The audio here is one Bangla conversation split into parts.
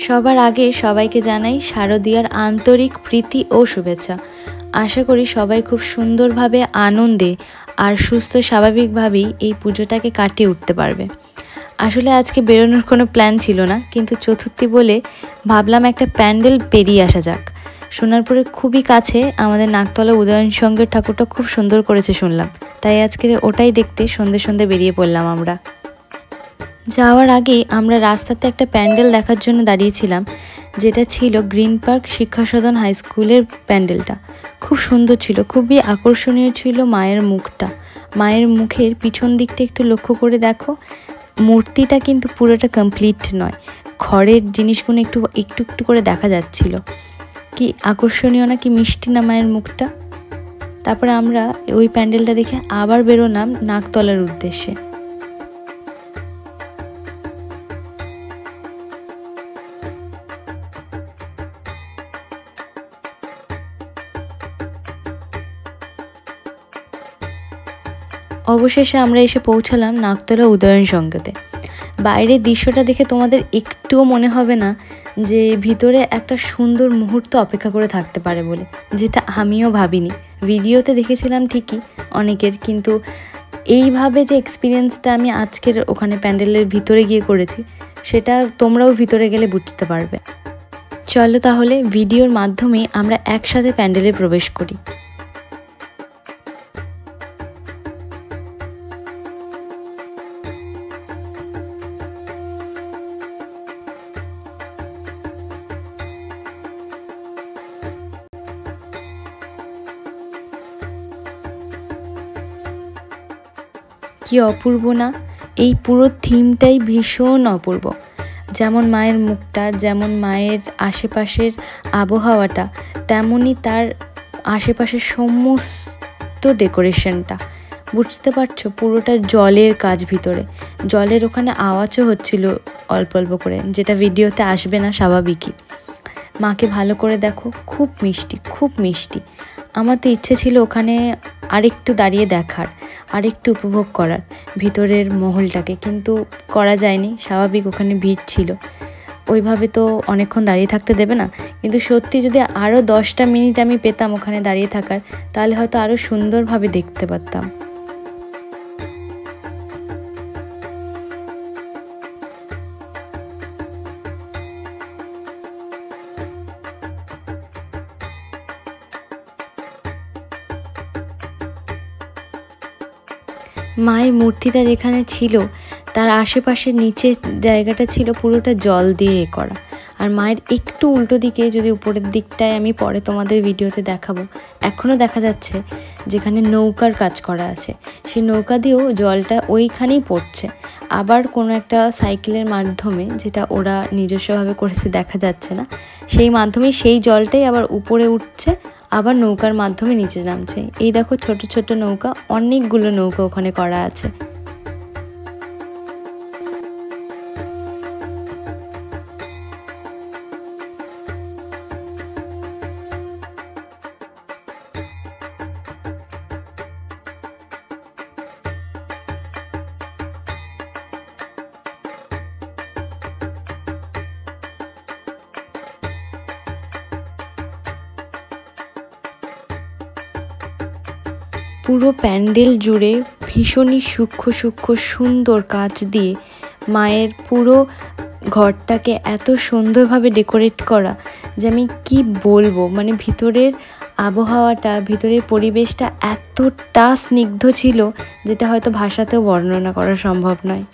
সবার আগে সবাইকে জানাই শারদীয়ার আন্তরিক প্রীতি ও শুভেচ্ছা। আশা করি সবাই খুব সুন্দরভাবে আনন্দে আর সুস্থ স্বাভাবিকভাবেই এই পুজোটাকে কাটিয়ে উঠতে পারবে। আসলে আজকে বেরোনোর কোনো প্ল্যান ছিল না, কিন্তু চতুর্থী বলে ভাবলাম একটা প্যান্ডেল পেরিয়ে আসা যাক। সোনারপুরের খুবই কাছে আমাদের নাকতলা উদয়ন সংঘের ঠাকুরটা খুব সুন্দর করেছে শুনলাম, তাই আজকে ওটাই দেখতে সন্ধে সন্ধে বেরিয়ে পড়লাম আমরা। যাওয়ার আগেই আমরা রাস্তাতে একটা প্যান্ডেল দেখার জন্য দাঁড়িয়েছিলাম, যেটা ছিল গ্রিন পার্ক শিক্ষা সদন হাই স্কুলের প্যান্ডেলটা। খুব সুন্দর ছিল, খুবই আকর্ষণীয় ছিল মায়ের মুখটা। মায়ের মুখের পিছন দিকটা একটু লক্ষ্য করে দেখো, মূর্তিটা কিন্তু পুরোটা কমপ্লিট নয়, খড়ের জিনিসগুলো একটু একটু একটু করে দেখা যাচ্ছিল। কি আকর্ষণীয় না, কি মিষ্টি না মায়ের মুখটা। তারপরে আমরা ওই প্যান্ডেলটা দেখে আবার বেরোলাম নাকতলার উদ্দেশ্যে। অবশেষে আমরা এসে পৌঁছালাম নাকতলা উদয়ন সংঘতে। বাইরের দৃশ্যটা দেখে তোমাদের একটুও মনে হবে না যে ভিতরে একটা সুন্দর মুহূর্ত অপেক্ষা করে থাকতে পারে বলে, যেটা আমিও ভাবিনি। ভিডিওতে দেখেছিলাম ঠিকই অনেকের, কিন্তু এইভাবে যে এক্সপিরিয়েন্সটা আমি আজকের ওখানে প্যান্ডেলের ভিতরে গিয়ে করেছি, সেটা তোমরাও ভিতরে গেলে বুঝতে পারবে। চলো তাহলে ভিডিওর মাধ্যমে আমরা একসাথে প্যান্ডেলে প্রবেশ করি। কি অপূর্ব না, এই পুরো থিমটাই ভীষণ অপূর্ব। যেমন মায়ের মুখটা, যেমন মায়ের আশেপাশের আবহাওয়াটা, তেমনই তার আশেপাশের সমস্ত ডেকোরেশনটা। বুঝতে পারছো, পুরোটা জলের কাজ ভিতরে। জলের ওখানে আওয়াজও হচ্ছিল অল্প অল্প করে, যেটা ভিডিওতে আসবে না স্বাভাবিকই। মাকে ভালো করে দেখো, খুব মিষ্টি, খুব মিষ্টি। আমার তো ইচ্ছে ছিল ওখানে আরেকটু দাঁড়িয়ে দেখার, আরেকটু উপভোগ করার ভিতরের মহলটাকে, কিন্তু করা যায়নি, স্বাভাবিক ওখানে ভিড় ছিল। ওইভাবে তো অনেকক্ষণ দাঁড়িয়ে থাকতে দেবে না, কিন্তু সত্যি যদি আরও 10টা মিনিট আমি পেতাম ওখানে দাঁড়িয়ে থাকার, তাহলে হয়তো আরও সুন্দরভাবে দেখতে পারতাম। মায়ের মূর্তিটা যেখানে ছিল তার আশেপাশে নিচে জায়গাটা ছিল পুরোটা জল দিয়ে করা। আর মায়ের একটু উল্টো দিকে, যদি উপরের দিকটায় আমি পরে তোমাদের ভিডিওতে দেখাবো, এখনও দেখা যাচ্ছে যেখানে নৌকার কাজ করা আছে, সেই নৌকা দিয়েও জলটা ওইখানেই পড়ছে। আবার কোনো একটা সাইকেলের মাধ্যমে, যেটা ওরা নিজস্বভাবে করেছে দেখা যাচ্ছে না, সেই মাধ্যমে সেই জলটাই আবার উপরে উঠছে, আবার নৌকার মাধ্যমে নিচে নামছে। এই দেখো ছোট ছোট নৌকা, অনেকগুলো নৌকা ওখানে করা আছে। পুরো প্যান্ডেল জুড়ে ভীষণই সূক্ষ্ম সূক্ষ্ম সুন্দর কাজ দিয়ে মায়ের পুরো ঘরটাকে এত সুন্দরভাবে ডেকোরেট করা যে আমি কি বলবো। মানে ভিতরের আবহাওয়াটা, ভিতরের পরিবেশটা এতটা স্নিগ্ধ ছিল, যেটা হয়তো ভাষাতেও বর্ণনা করা সম্ভব নয়।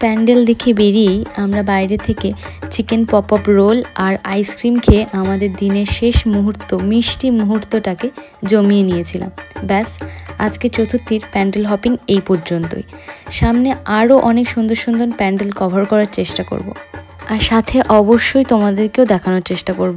প্যান্ডেল দেখে বেরিয়েই আমরা বাইরে থেকে চিকেন পপ আপ রোল আর আইসক্রিম খেয়ে আমাদের দিনের শেষ মুহূর্ত, মিষ্টি মুহূর্তটাকে জমিয়ে নিয়েছিলাম। ব্যাস, আজকে চতুর্থীর প্যান্ডেল হপিং এই পর্যন্তই। সামনে আরও অনেক সুন্দর সুন্দর প্যান্ডেল কভার করার চেষ্টা করব, আর সাথে অবশ্যই তোমাদেরকেও দেখানোর চেষ্টা করব।